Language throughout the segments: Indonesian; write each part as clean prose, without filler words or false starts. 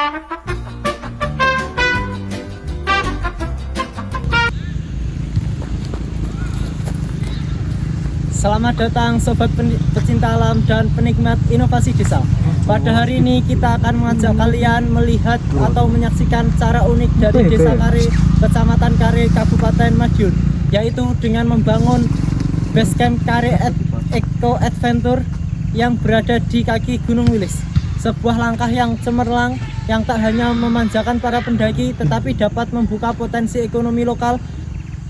Selamat datang sobat pecinta alam dan penikmat inovasi desa. Pada hari ini kita akan mengajak kalian melihat atau menyaksikan cara unik dari Desa Kare, Kecamatan Kare, Kabupaten Madiun, yaitu dengan membangun base camp Kare Eco Adventure yang berada di kaki Gunung Wilis. Sebuah langkah yang cemerlang yang tak hanya memanjakan para pendaki tetapi dapat membuka potensi ekonomi lokal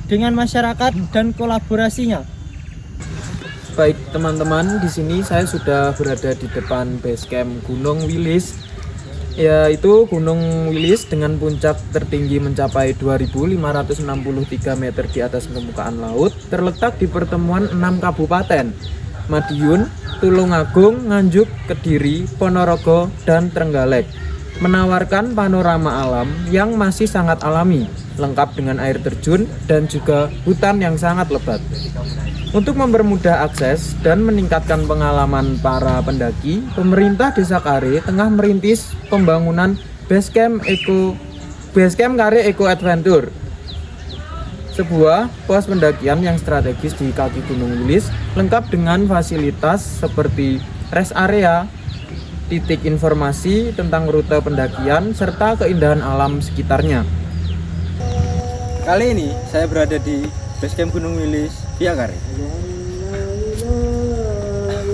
dengan masyarakat dan kolaborasinya. Baik teman-teman, di sini saya sudah berada di depan base camp Gunung Wilis, yaitu Gunung Wilis dengan puncak tertinggi mencapai 2.563 meter di atas permukaan laut, terletak di pertemuan 6 kabupaten, Madiun, Tulungagung, Nganjuk, Kediri, Ponorogo, dan Trenggalek, menawarkan panorama alam yang masih sangat alami, lengkap dengan air terjun dan juga hutan yang sangat lebat. Untuk mempermudah akses dan meningkatkan pengalaman para pendaki, pemerintah Desa Kare tengah merintis pembangunan base camp Kare Eco Adventure, sebuah pos pendakian yang strategis di kaki Gunung Wilis, lengkap dengan fasilitas seperti rest area, titik informasi tentang rute pendakian, serta keindahan alam sekitarnya. Kali ini saya berada di base camp Gunung Wilis via Kare.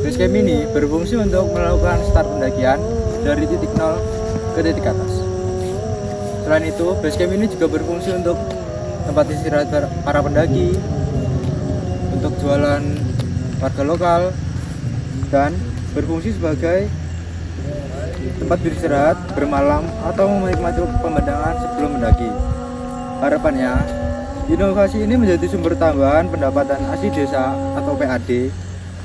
Base camp ini berfungsi untuk melakukan start pendakian dari titik 0 ke titik atas. Selain itu, base camp ini juga berfungsi untuk tempat istirahat para pendaki, untuk jualan warga lokal, dan berfungsi sebagai tempat beristirahat, bermalam, atau menikmati pemandangan sebelum mendaki. Harapannya, inovasi ini menjadi sumber tambahan pendapatan asli desa atau PAD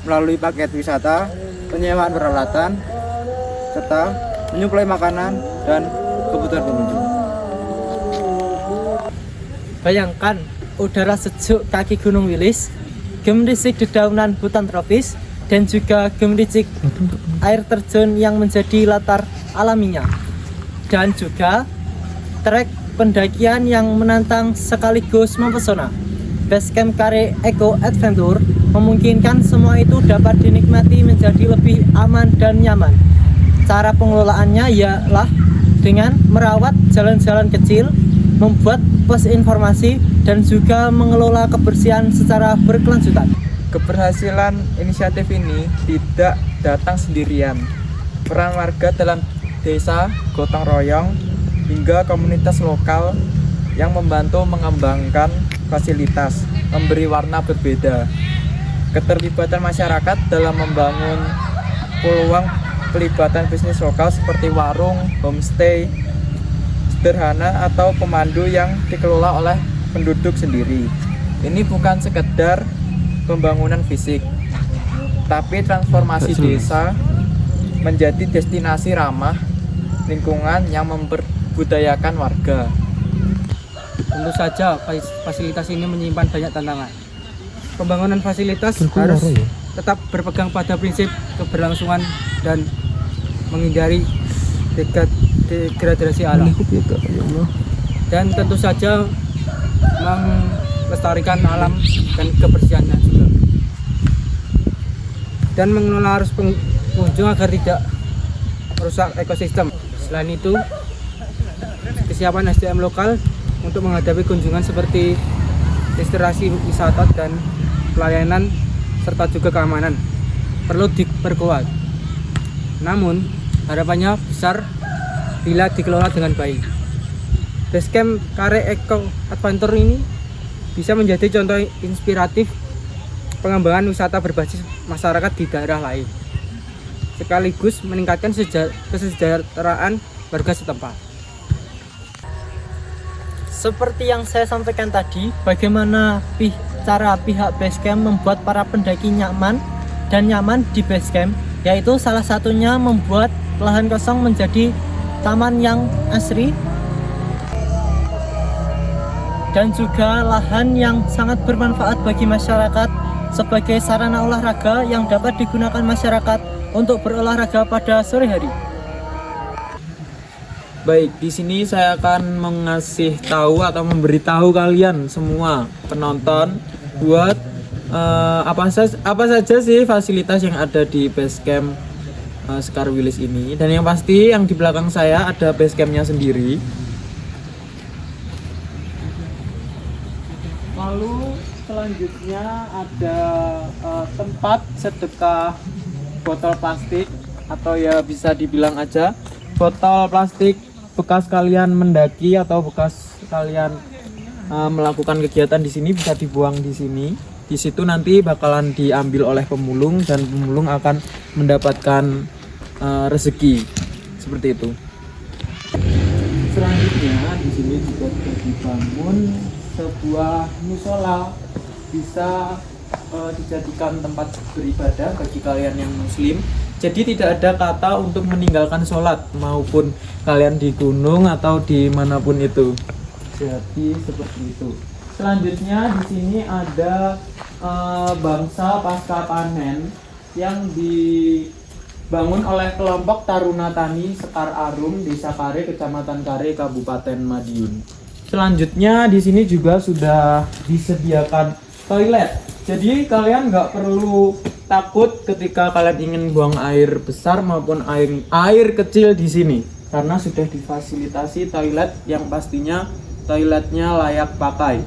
melalui paket wisata, penyewaan peralatan, serta menyuplai makanan dan kebutuhan pengunjung. Bayangkan udara sejuk kaki Gunung Wilis, gemericik dedaunan hutan tropis, dan juga gemericik air terjun yang menjadi latar alaminya, dan juga trek pendakian yang menantang sekaligus mempesona. Basecamp Kare Eco Adventure memungkinkan semua itu dapat dinikmati menjadi lebih aman dan nyaman. Cara pengelolaannya ialah dengan merawat jalan-jalan kecil, membuat pos informasi, dan juga mengelola kebersihan secara berkelanjutan. Keberhasilan inisiatif ini tidak datang sendirian. Peran warga dalam desa, gotong royong, hingga komunitas lokal yang membantu mengembangkan fasilitas, memberi warna berbeda. Keterlibatan masyarakat dalam membangun peluang pelibatan bisnis lokal seperti warung, homestay, sederhana, atau pemandu yang dikelola oleh penduduk sendiri. Ini bukan sekedar pembangunan fisik, tapi transformasi desa menjadi destinasi ramah lingkungan yang memperbudayakan warga. Tentu saja fasilitas ini menyimpan banyak tantangan. Pembangunan fasilitas harus tetap berpegang pada prinsip keberlangsungan dan menghindari degradasi alam. Dan tentu saja melestarikan alam dan kebersihannya juga. Dan mengelola arus pengunjung agar tidak merusak ekosistem. Selain itu, kesiapan SDM lokal untuk menghadapi kunjungan seperti registrasi wisata dan pelayanan serta juga keamanan perlu diperkuat. Namun harapannya besar bila dikelola dengan baik. Basecamp Kare Eco Adventure ini bisa menjadi contoh inspiratif pengembangan wisata berbasis masyarakat di daerah lain, sekaligus meningkatkan kesejahteraan warga setempat. Seperti yang saya sampaikan tadi, bagaimana cara pihak Basecamp membuat para pendaki nyaman di Basecamp, yaitu salah satunya membuat lahan kosong menjadi taman yang asri, dan juga lahan yang sangat bermanfaat bagi masyarakat sebagai sarana olahraga yang dapat digunakan masyarakat untuk berolahraga pada sore hari. Baik, di sini saya akan mengasih tahu atau memberitahu kalian semua penonton buat apa saja sih fasilitas yang ada di basecamp Sekar Wilis ini. Dan yang pasti yang di belakang saya ada basecampnya sendiri. Lalu selanjutnya ada tempat sedekah botol plastik, atau ya bisa dibilang aja botol plastik bekas kalian mendaki atau bekas kalian melakukan kegiatan di sini bisa dibuang di sini. Di situ nanti bakalan diambil oleh pemulung dan pemulung akan mendapatkan rezeki seperti itu. Selanjutnya di sini juga sudah dibangun sebuah musola, bisa dijadikan tempat beribadah bagi kalian yang muslim. Jadi tidak ada kata untuk meninggalkan sholat maupun kalian di gunung atau dimanapun itu. Jadi seperti itu. Selanjutnya di sini ada bangsa pasca panen yang dibangun oleh kelompok Taruna Tani Sekar Arum, Desa Kare, Kecamatan Kare, Kabupaten Madiun. Selanjutnya di sini juga sudah disediakan toilet. Jadi kalian nggak perlu takut ketika kalian ingin buang air besar maupun air kecil di sini, karena sudah difasilitasi toilet yang pastinya toiletnya layak pakai.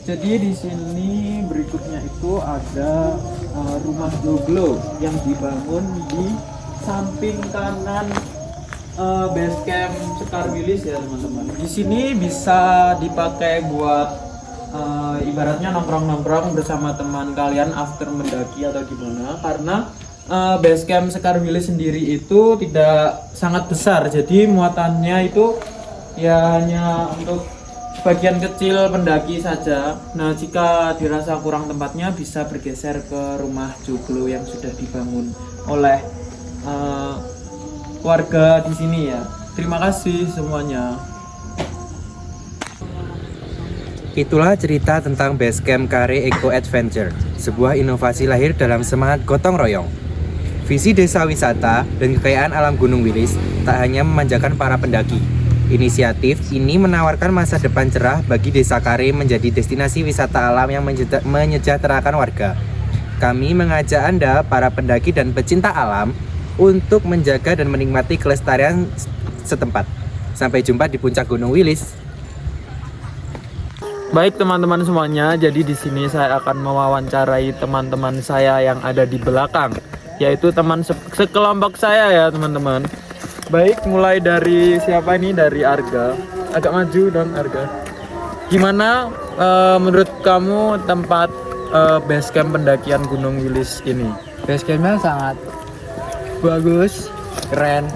Jadi di sini berikutnya itu ada rumah joglo yang dibangun di samping kanan basecamp Sekar Wilis ya teman-teman. Di sini bisa dipakai buat ibaratnya nongkrong-nongkrong bersama teman kalian after mendaki atau gimana, karena basecamp Sekar Wilis sendiri itu tidak sangat besar, jadi muatannya itu ya hanya untuk sebagian kecil pendaki saja. Nah, jika dirasa kurang tempatnya bisa bergeser ke rumah joglo yang sudah dibangun oleh warga di sini ya. Terima kasih semuanya. Itulah cerita tentang Basecamp Kare Eco Adventure, sebuah inovasi lahir dalam semangat gotong royong. Visi desa wisata dan kekayaan alam Gunung Wilis tak hanya memanjakan para pendaki. Inisiatif ini menawarkan masa depan cerah bagi Desa Kare menjadi destinasi wisata alam yang menyejahterakan warga. Kami mengajak Anda, para pendaki dan pecinta alam, untuk menjaga dan menikmati kelestarian setempat. Sampai jumpa di puncak Gunung Wilis. Baik teman-teman semuanya, jadi di sini saya akan mewawancarai teman-teman saya yang ada di belakang, yaitu teman sekelompok saya ya teman-teman. Baik, mulai dari siapa ini? Dari Arga. Agak maju dong Arga. Gimana menurut kamu tempat basecamp pendakian Gunung Wilis ini? Basecampnya sangat bagus, keren.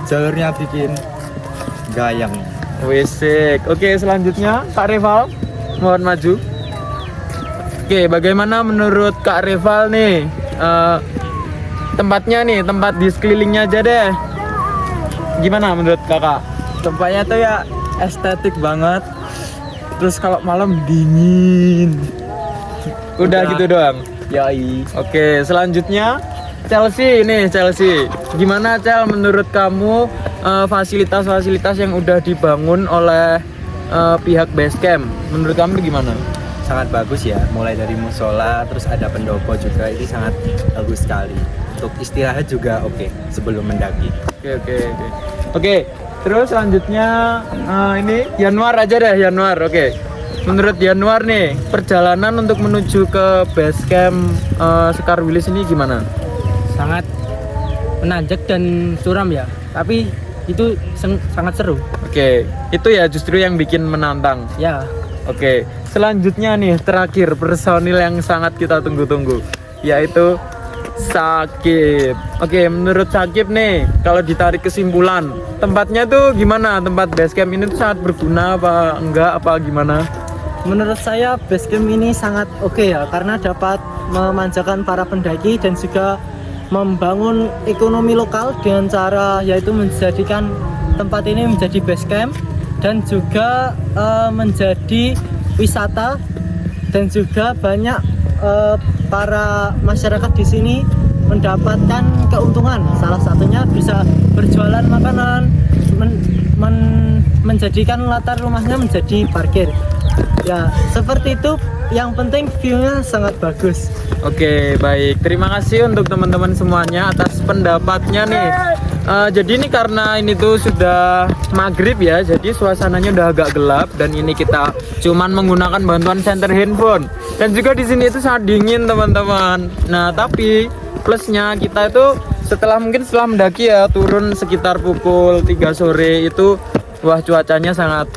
Jalurnya bikin gayang. Wisik. Oke, selanjutnya Kak Rival, mohon maju. Oke, bagaimana menurut Kak Rival nih tempatnya nih, tempat di sekelilingnya aja deh. Gimana menurut kakak? Tempatnya tuh ya estetik banget. Terus kalau malam dingin. Udah gitu doang. Yoi. Oke, selanjutnya Chelsea nih, Chelsea. Gimana Cel menurut kamu fasilitas-fasilitas yang udah dibangun oleh pihak basecamp? Menurut kamu gimana? Sangat bagus ya, mulai dari musola, terus ada pendopo juga, ini sangat bagus sekali. Untuk istirahat juga oke sebelum mendaki. Oke, terus selanjutnya ini Januar aja deh, Januar. Oke. Menurut Januar nih, perjalanan untuk menuju ke basecamp Sekar Wilis ini gimana? Sangat menanjak dan suram ya. Tapi itu sangat seru. Oke, itu ya justru yang bikin menantang. Ya. Oke, selanjutnya nih terakhir personil yang sangat kita tunggu-tunggu, yaitu Sakib. Oke, menurut Sakib nih, kalau ditarik kesimpulan, tempatnya tuh gimana? Tempat basecamp ini tuh sangat berguna apa enggak? Apa gimana? Menurut saya basecamp ini sangat oke ya, karena dapat memanjakan para pendaki dan juga membangun ekonomi lokal dengan cara yaitu menjadikan tempat ini menjadi basecamp dan juga menjadi wisata, dan juga banyak para masyarakat di sini mendapatkan keuntungan. Salah satunya bisa berjualan makanan, menjadikan latar rumahnya menjadi parkir. Ya, seperti itu. Yang penting view-nya sangat bagus. Oke, baik. Terima kasih untuk teman-teman semuanya atas pendapatnya nih. Jadi ini karena ini tuh sudah maghrib ya, jadi suasananya udah agak gelap dan ini kita cuman menggunakan bantuan senter handphone. Dan juga di sini itu sangat dingin teman-teman. Nah, tapi plusnya kita itu setelah mendaki ya turun sekitar pukul 3 sore itu wah cuacanya sangat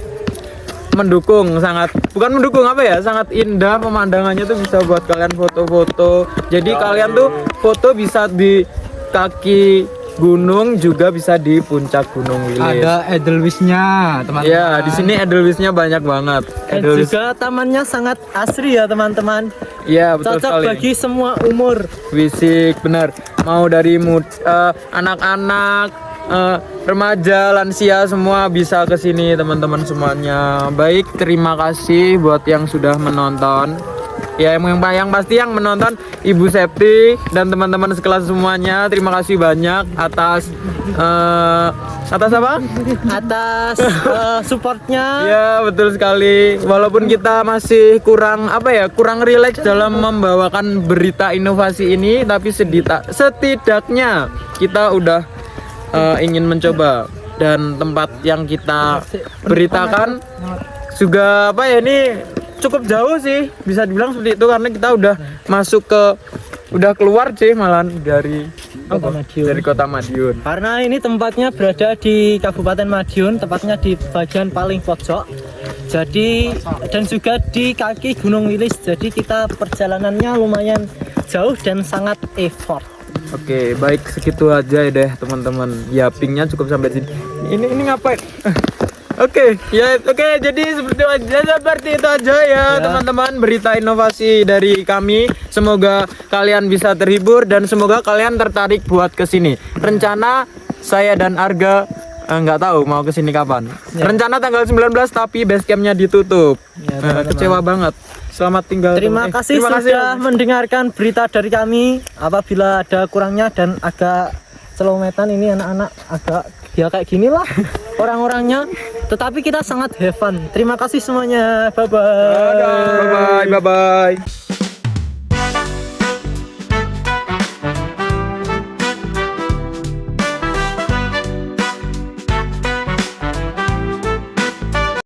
sangat indah, pemandangannya tuh bisa buat kalian foto-foto. Jadi kalian tuh foto bisa di kaki gunung juga bisa di puncak Gunung Wilis. Ada Edelweissnya, teman-teman. Ya, di sini Edelweissnya banyak banget. Dan juga tamannya sangat asri ya teman-teman. Iya, betul Cocok sekali. bagi semua umur. Fisik, benar. Mau dari anak-anak, remaja, lansia semua bisa ke sini teman-teman semuanya. Baik, terima kasih buat yang sudah menonton. Ya, yang pasti yang menonton Ibu Septi dan teman-teman sekelas semuanya, terima kasih banyak atas apa? Atas supportnya. Ya, betul sekali. Walaupun kita masih kurang rileks dalam membawakan berita inovasi ini, tapi setidaknya kita udah ingin mencoba, dan tempat yang kita beritakan juga ini cukup jauh sih, bisa dibilang seperti itu, karena kita udah keluar sih malah dari Kota Madiun. Karena ini tempatnya berada di Kabupaten Madiun, tepatnya di bagian paling pojok. Jadi dan juga di kaki Gunung Wilis. Jadi kita perjalanannya lumayan jauh dan sangat effort. Oke, baik, segitu aja ya deh teman-teman. Ya, pingnya cukup sampai sini. Ini ngapain? Oke, jadi seperti itu aja ya teman-teman, berita inovasi dari kami. Semoga kalian bisa terhibur dan semoga kalian tertarik buat kesini. Rencana saya dan Arga nggak tahu mau kesini kapan. Rencana tanggal 19 tapi basecampnya ditutup. Kecewa banget. Selamat tinggal. Terima kasih sudah mendengarkan berita dari kami. Apabila ada kurangnya dan agak celometan, ini anak-anak agak ya kayak gini lah orang-orangnya, tetapi kita sangat have fun. Terima kasih semuanya. Bye bye. Bye bye.